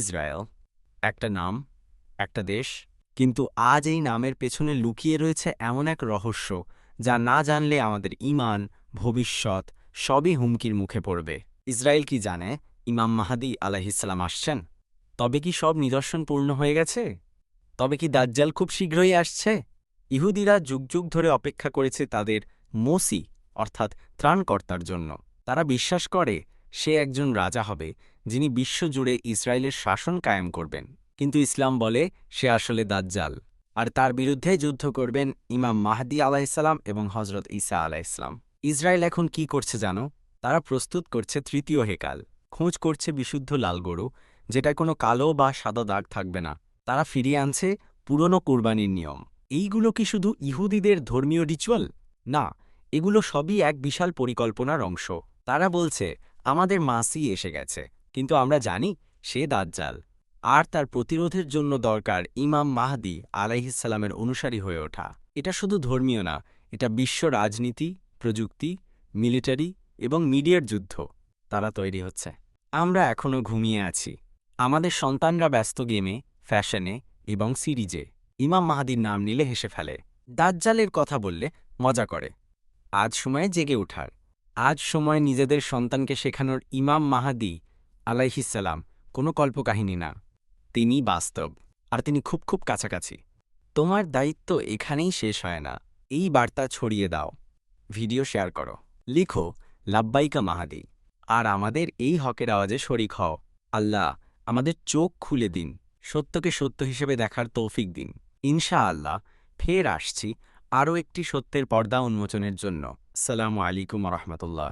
Israel, একটা নাম, একটা দেশ, কিন্তু আজ এই নামের পেছনে লুকিয়ে রয়েছে এমন এক রহস্য যা না জানলে আমাদের ঈমান, ভবিষ্যৎ সবই হুমকির মুখে পড়বে। ইসরায়েল কি জানে ইমাম মাহদী আলাইহিসসালাম আসছেন? তবে কি সব নিদর্শন পূর্ণ হয়ে গেছে? তবে কি দাজ্জাল খুব শীঘ্রই আসছে? ইহুদিরা যুগ যুগ ধরে অপেক্ষা করেছে তাদের মসি অর্থাৎ ত্রাণকর্তার জন্য। তারা বিশ্বাস করে সে একজন রাজা হবে যিনি বিশ্বজুড়ে ইসরায়েলের শাসন কায়েম করবেন। কিন্তু ইসলাম বলে সে আসলে দাজ্জাল, আর তার বিরুদ্ধে যুদ্ধ করবেন ইমাম মাহদী আলাইহিসসালাম এবং হজরত ঈসা আলাইহিসসালাম। ইসরায়েল এখন কি করছে জানো? তারা প্রস্তুত করছে তৃতীয় হেকাল, খোঁজ করছে বিশুদ্ধ লাল গরু, যেটা কোনো কালো বা সাদা দাগ থাকবে না। তারা ফিরিয়ে আনছে পুরনো কুরবানির নিয়ম। এইগুলো কি শুধু ইহুদিদের ধর্মীয় রিচুয়াল? না, এগুলো সবই এক বিশাল পরিকল্পনার অংশ। তারা বলছে আমাদের মাসি এসে গেছে, কিন্তু আমরা জানি সে দাজ্জাল, আর তার প্রতিরোধের জন্য দরকার ইমাম মাহদী আলাইহিসসালামের অনুসারী হয়ে ওঠা। এটা শুধু ধর্মীয় না, এটা বিশ্ব রাজনীতি, প্রযুক্তি, মিলিটারি এবং মিডিয়ার যুদ্ধ। তারা তৈরি হচ্ছে। আমরা এখনও ঘুমিয়ে আছি। আমাদের সন্তানরা ব্যস্ত গেমে, ফ্যাশনে এবং সিরিজে। ইমাম মাহদীর নাম নিলে হেসে ফেলে, দাজ্জালের কথা বললে মজা করে। আজ সময়ে জেগে ওঠার, আজ সময় নিজেদের সন্তানকে শেখানোর ইমাম মাহদী আলাইহিসসালাম কোনো কল্পকাহিনী না, তিনি বাস্তব, আর তিনি খুব খুব কাছাকাছি। তোমার দায়িত্ব এখানেই শেষ হয় না। এই বার্তা ছড়িয়ে দাও, ভিডিও শেয়ার করো, লিখো লাব্বাইকা মাহাদী, আর আমাদের এই হকের আওয়াজে শরিক হও। আল্লাহ আমাদের চোখ খুলে দিন, সত্যকে সত্য হিসেবে দেখার তৌফিক দিন। ইনশাআল্লাহ ফের আসছি আরও একটি সত্যের পর্দা উন্মোচনের জন্য। আসসালামু আলাইকুম রহমতুল্লাহ।